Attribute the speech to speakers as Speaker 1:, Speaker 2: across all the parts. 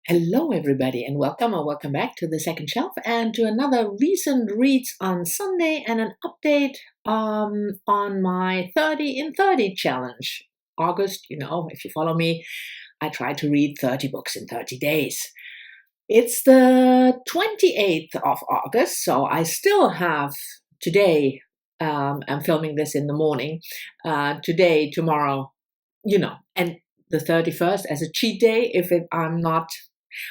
Speaker 1: Hello, everybody, and welcome or welcome back to the second shelf and to another recent reads on Sunday and an update on my 30 in 30 challenge. August, if you follow me, I try to read 30 books in 30 days. It's the 28th of August, so I still have today, I'm filming this in the morning, today, tomorrow, and the 31st as a cheat day I'm not.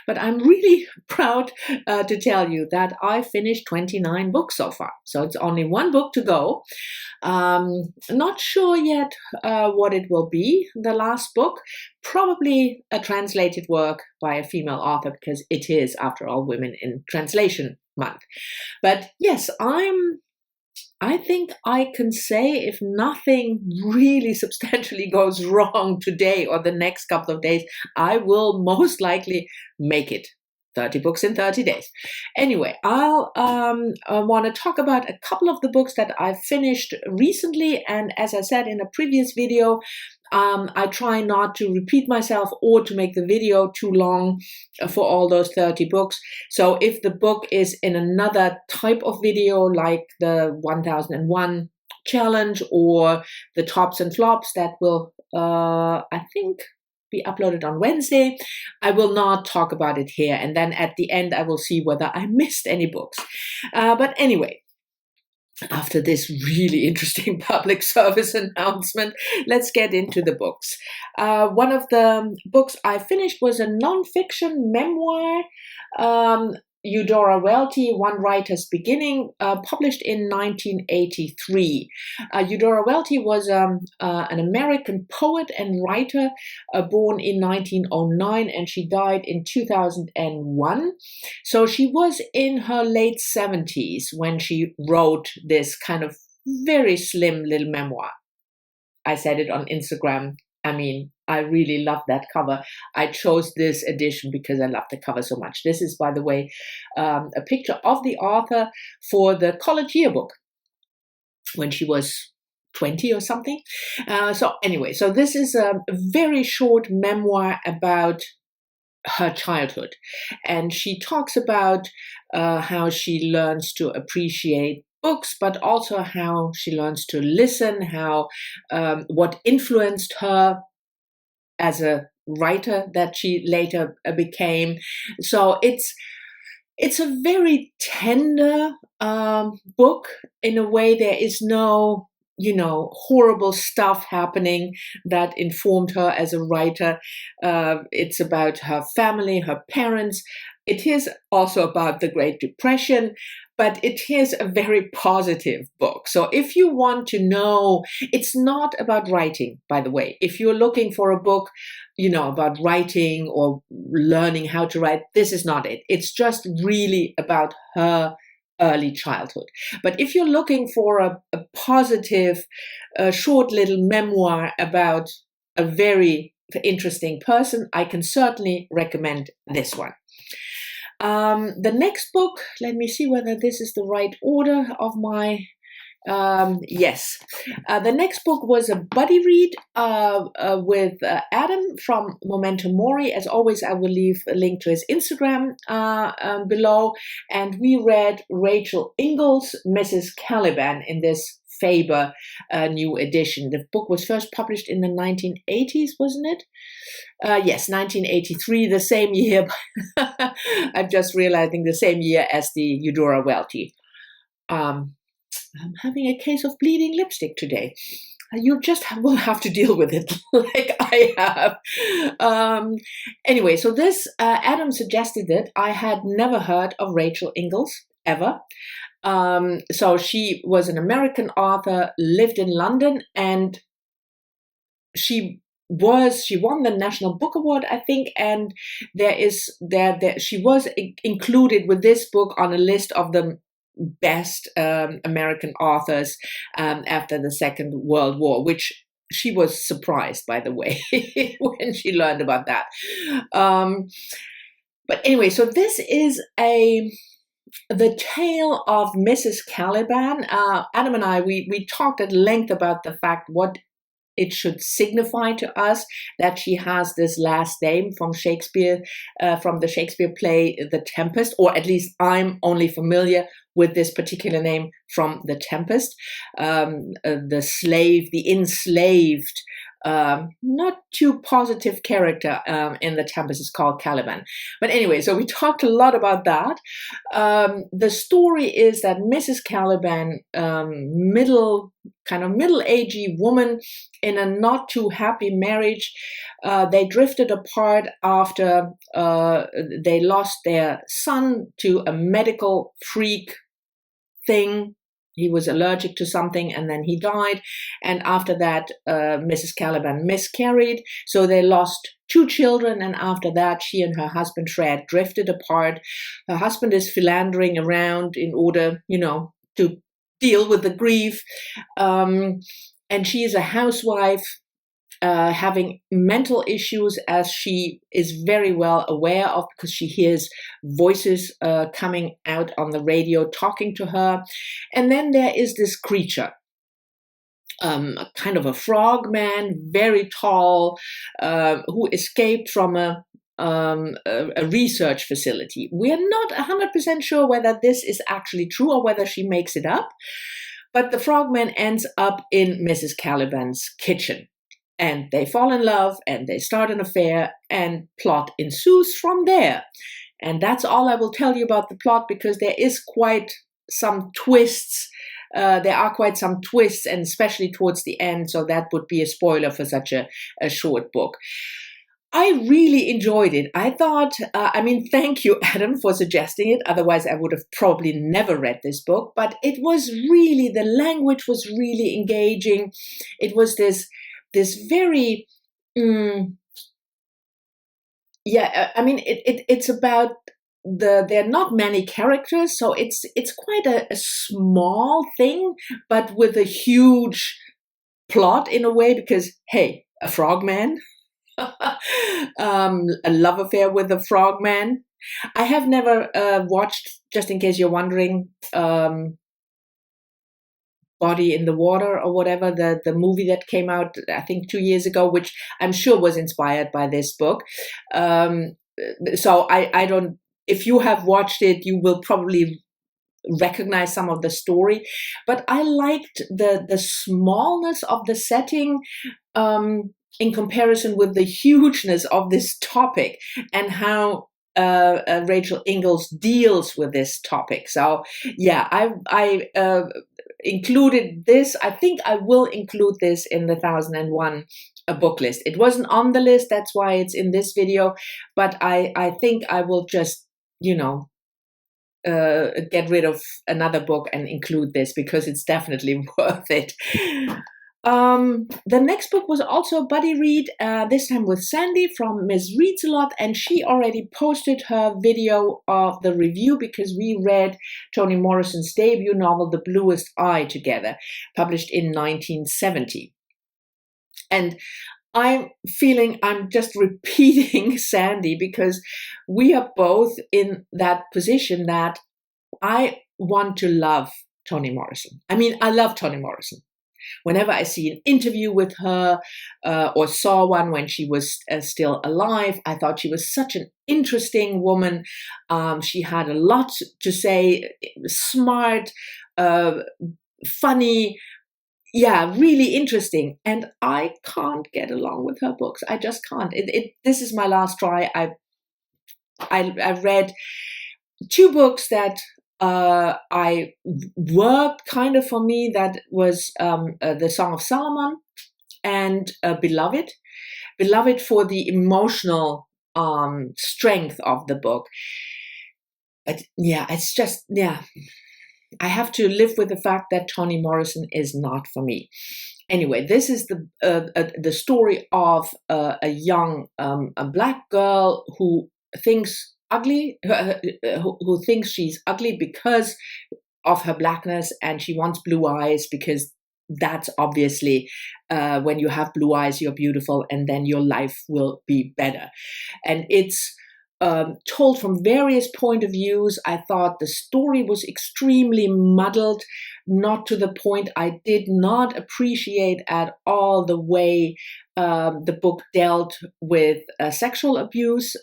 Speaker 1: But I'm really proud to tell you that I finished 29 books so far. So it's only one book to go. Not sure yet what it will be, the last book. Probably a translated work by a female author, because it is, after all, Women in Translation Month. But yes, I think I can say, if nothing really substantially goes wrong today or the next couple of days, I will most likely make it. 30 books in 30 days. Anyway, I'll want to talk about a couple of the books that I've finished recently. And as I said in a previous video, I try not to repeat myself or to make the video too long for all those 30 books. So if the book is in another type of video, like the 1001 challenge or the tops and flops that will, I think, be uploaded on Wednesday, I will not talk about it here. And then at the end, I will see whether I missed any books. But anyway, after this really interesting public service announcement, let's get into the books. One of the books I finished was a non-fiction memoir, Eudora Welty, One Writer's Beginning, published in 1983. Eudora Welty was an American poet and writer born in 1909, and she died in 2001. So she was in her late 70s when she wrote this kind of very slim little memoir. I said it on Instagram. I mean, I really love that cover. I chose this edition because I love the cover so much. This is, by the way, a picture of the author for the college yearbook when she was 20 or something. So anyway, so this is a very short memoir about her childhood. And she talks about how she learns to appreciate books, but also how she learns to listen, how what influenced her as a writer that she later became. So it's a very tender book. In a way, there is no horrible stuff happening that informed her as a writer. It's about her family, her parents. It is also about the Great Depression, but it is a very positive book. So if you want to know, it's not about writing, by the way. If you're looking for a book, about writing or learning how to write, this is not it. It's just really about her early childhood. But if you're looking for a positive, short little memoir about a very interesting person, I can certainly recommend this one. The next book, let me see whether this is the right order of my, yes. The next book was a buddy read with Adam from Memento Mori. As always, I will leave a link to his Instagram below. And we read Rachel Ingalls' Mrs. Caliban in this Faber new edition. The book was first published in the 1980s, wasn't it? Yes, 1983, the same year. I'm just realizing the same year as the Eudora Welty. I'm having a case of bleeding lipstick today. You just will have to deal with it like I have. Anyway, so this, Adam suggested it. I had never heard of Rachel Ingalls, ever. So she was an American author, lived in London, and she won the National Book Award, I think, and she was included with this book on a list of the best American authors after the Second World War, which she was surprised, by the way, when she learned about that. But anyway, so this is the tale of Mrs. Caliban. Adam and I, we talked at length about the fact what it should signify to us that she has this last name from Shakespeare, from the Shakespeare play, The Tempest, or at least I'm only familiar with this particular name from The Tempest. The slave, the enslaved, not too positive character in The Tempest is called Caliban. But anyway, so we talked a lot about that. The story is that Mrs. Caliban, middle-aged woman in a not too happy marriage, they drifted apart after they lost their son to a medical freak thing. He was allergic to something and then he died. And after that, Mrs. Caliban miscarried. So they lost 2 children. And after that, she and her husband, Fred, drifted apart. Her husband is philandering around in order, to deal with the grief. And she is a housewife, having mental issues, as she is very well aware of, because she hears voices coming out on the radio talking to her. And then there is this creature, kind of a frog man, very tall, who escaped from a research facility. We are not 100% sure whether this is actually true or whether she makes it up. But the frogman ends up in Mrs. Caliban's kitchen. And they fall in love and they start an affair and plot ensues from there. And that's all I will tell you about the plot, because there is quite some twists. There are quite some twists, and especially towards the end. So that would be a spoiler for such a short book. I really enjoyed it. I thought, thank you, Adam, for suggesting it. Otherwise, I would have probably never read this book. But it was really, the language was really engaging. It was this very, it's about there are not many characters, so it's quite a small thing, but with a huge plot in a way, because, hey, a frogman, a love affair with a frogman. I have never watched, just in case you're wondering, Body in the Water or whatever, the movie that came out, I think 2 years ago, which I'm sure was inspired by this book. So I don't, if you have watched it, you will probably recognize some of the story. But I liked the smallness of the setting in comparison with the hugeness of this topic, and how Rachel Ingalls deals with this topic. So yeah, I included this. I think I will include this in the 1001 book list. It wasn't on the list, that's why it's in this video, but I think I will just, get rid of another book and include this, because it's definitely worth it. The next book was also a buddy read, this time with Sandy from Ms. Reads a Lot, and she already posted her video of the review, because we read Toni Morrison's debut novel, The Bluest Eye, together, published in 1970. And I'm feeling I'm just repeating Sandy, because we are both in that position that I want to love Toni Morrison. I love Toni Morrison. Whenever I see an interview with her, or saw one when she was still alive, I thought she was such an interesting woman. She had a lot to say, smart, funny, really interesting. And I can't get along with her books. I just can't. This is my last try. I read 2 books that I worked kind of for me. That was the Song of Solomon and Beloved. Beloved for the emotional strength of the book. But it's just, I have to live with the fact that Toni Morrison is not for me. Anyway, this is the story of a young a black girl who thinks who thinks she's ugly because of her blackness, and she wants blue eyes, because that's obviously when you have blue eyes, you're beautiful, and then your life will be better. And it's told from various point of views. I thought the story was extremely muddled, not to the point. I did not appreciate at all the way the book dealt with sexual abuse,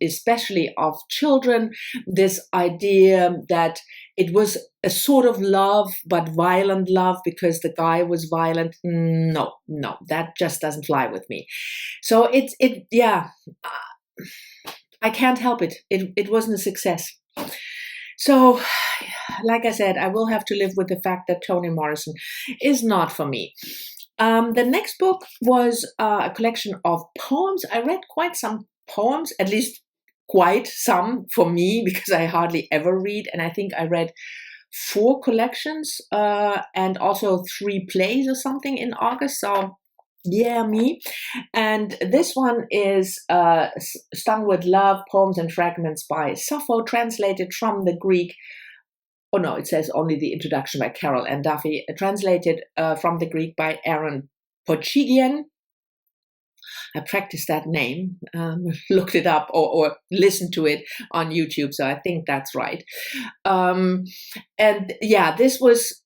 Speaker 1: especially of children. This idea that it was a sort of love, but violent love because the guy was violent. No, that just doesn't fly with me. So I can't help it. It wasn't a success. So, like I said, I will have to live with the fact that Toni Morrison is not for me. The next book was a collection of poems. I read quite some poems, at least quite some for me, because I hardly ever read. And I think I read 4 collections and also 3 plays or something in August. So yeah, me. And this one is Stung with Love, Poems and Fragments by Sappho, translated from the Greek. Oh no, it says only the introduction by Carol Ann Duffy, translated from the Greek by Aaron Pochigian. I practiced that name, looked it up or listened to it on YouTube, so I think that's right. And yeah, this was,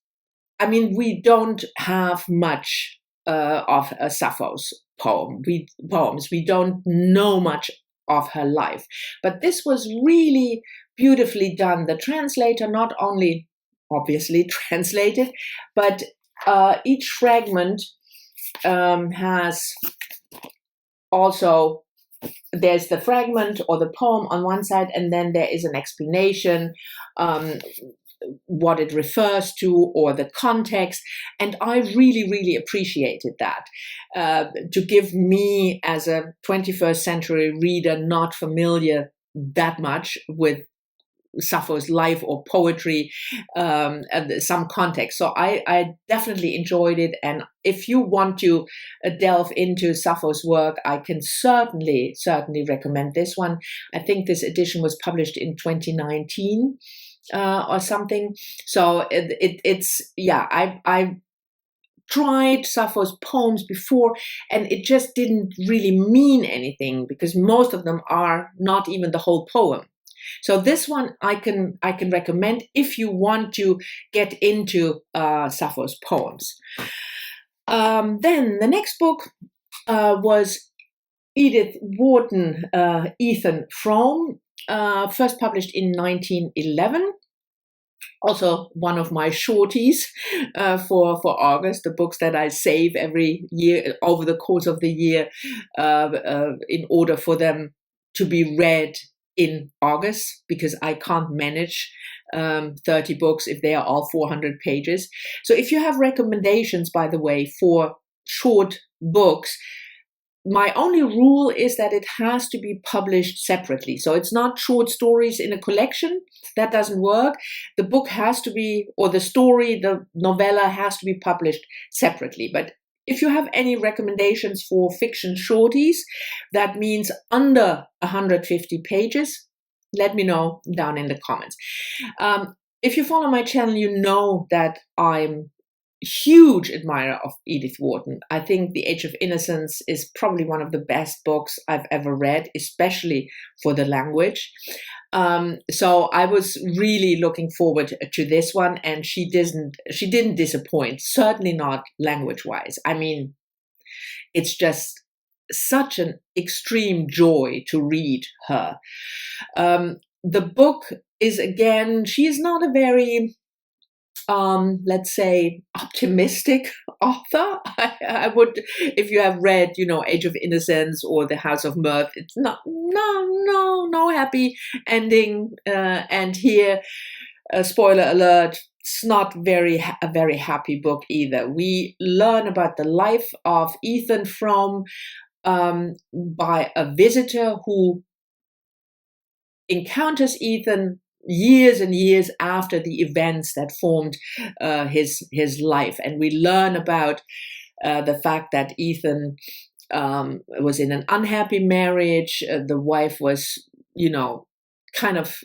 Speaker 1: I mean, we don't have much of Sappho's poems. We don't know much of her life, but this was really beautifully done. The translator not only obviously translated, but each fragment has also, there's the fragment or the poem on one side, and then there is an explanation, what it refers to or the context. And I really appreciated that, to give me as a 21st century reader not familiar that much with Sappho's life or poetry, and some context. So I definitely enjoyed it. And if you want to delve into Sappho's work, I can certainly recommend this one. I think this edition was published in 2019 or something. So it's I tried Sappho's poems before, and it just didn't really mean anything because most of them are not even the whole poem. So this one I can recommend if you want to get into Sappho's poems. Then the next book was Edith Wharton, Ethan Frome, first published in 1911. Also one of my shorties for August, the books that I save every year over the course of the year in order for them to be read in August, because I can't manage 30 books if they are all 400 pages. So if you have recommendations, by the way, for short books, my only rule is that it has to be published separately. So it's not short stories in a collection. That doesn't work. The book has to be, or the story, the novella has to be published separately. But if you have any recommendations for fiction shorties, that means under 150 pages, let me know down in the comments. If you follow my channel, you know that I'm huge admirer of Edith Wharton. I think The Age of Innocence is probably one of the best books I've ever read, especially for the language. So I was really looking forward to this one, and she didn't disappoint, certainly not language-wise. I mean, it's just such an extreme joy to read her. The book is, again, she is not a very let's say, optimistic author. I would, if you have read, Age of Innocence or The House of Mirth, it's not, no happy ending. And here, spoiler alert, it's not a very happy book either. We learn about the life of Ethan Frome by a visitor who encounters Ethan years and years after the events that formed his life. And we learn about the fact that Ethan was in an unhappy marriage. The wife was, kind of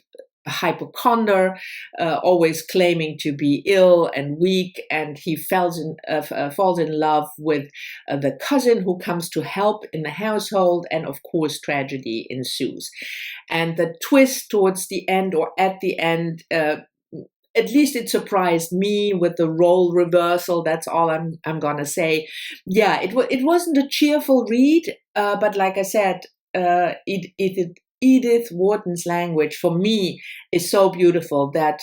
Speaker 1: a hypochondriac, always claiming to be ill and weak, and he falls in love with the cousin who comes to help in the household, and of course tragedy ensues. And the twist towards the end, or at the end, at least it surprised me with the role reversal. That's all I'm gonna say. Yeah, it wasn't a cheerful read, but like I said, Edith Wharton's language for me is so beautiful that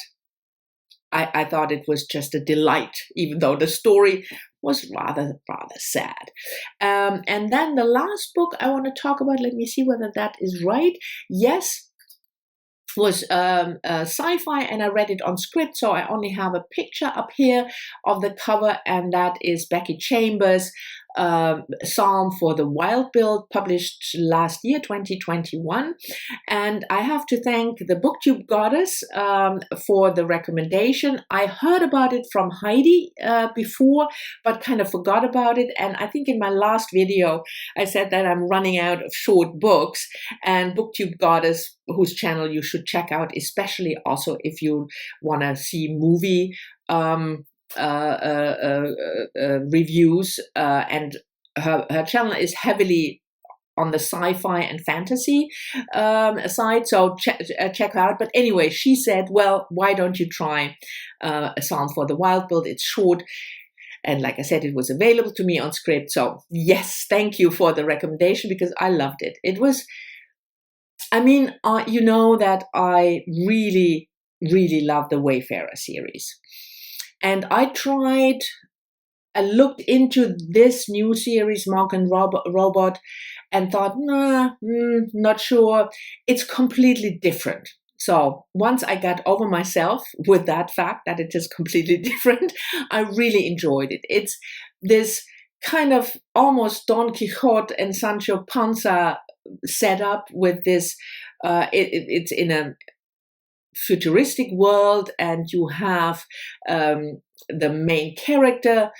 Speaker 1: I thought it was just a delight, even though the story was rather sad. And then the last book I want to talk about, let me see whether that is right. Yes, was sci-fi, and I read it on script, so I only have a picture up here of the cover, and that is Becky Chambers' Psalm for the Wild-Built, published last year, 2021. And I have to thank the BooktubeGoddess for the recommendation. I heard about it from Heidi before, but kind of forgot about it. And I think in my last video, I said that I'm running out of short books, and BooktubeGoddess, whose channel you should check out, especially also if you want to see movie reviews, and her channel is heavily on the sci-fi and fantasy side, so check her out. But anyway, she said, well, why don't you try A Psalm for the Wild-Built? It's short, and like I said, it was available to me on script. So yes, thank you for the recommendation, because I loved it. It was, I mean, you know that I really love the Wayfarer series. And I looked into this new series, Monk and Robot, and thought, nah, not sure. It's completely different. So once I got over myself with that fact that it is completely different, I really enjoyed it. It's this kind of almost Don Quixote and Sancho Panza setup with this, it's in a futuristic world, and you have the main character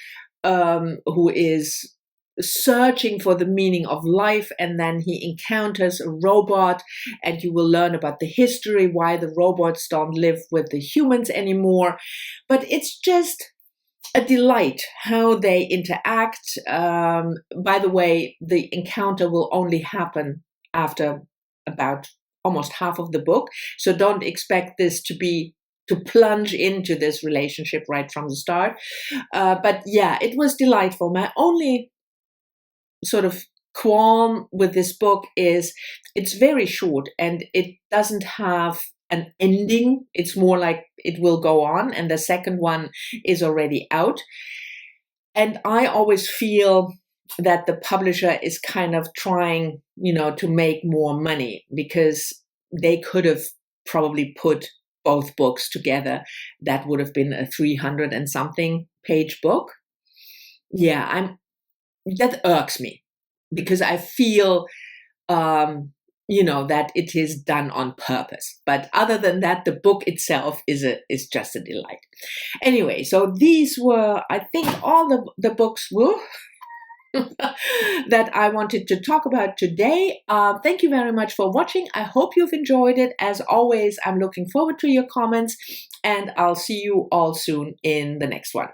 Speaker 1: who is searching for the meaning of life, and then he encounters a robot, and you will learn about the history, why the robots don't live with the humans anymore. But it's just a delight how they interact. By the way, the encounter will only happen after about almost half of the book, so don't expect this to plunge into this relationship right from the start. But yeah, it was delightful. My only sort of qualm with this book is it's very short, and it doesn't have an ending. It's more like it will go on, and the second one is already out. And I always feel that the publisher is kind of trying, to make more money, because they could have probably put both books together. That would have been a 300 and something page book. Yeah, that irks me, because I feel, that it is done on purpose. But other than that, the book itself is just a delight. Anyway, so these were, I think, all the books that I wanted to talk about today. Thank you very much for watching. I hope you've enjoyed it. As always, I'm looking forward to your comments, and I'll see you all soon in the next one.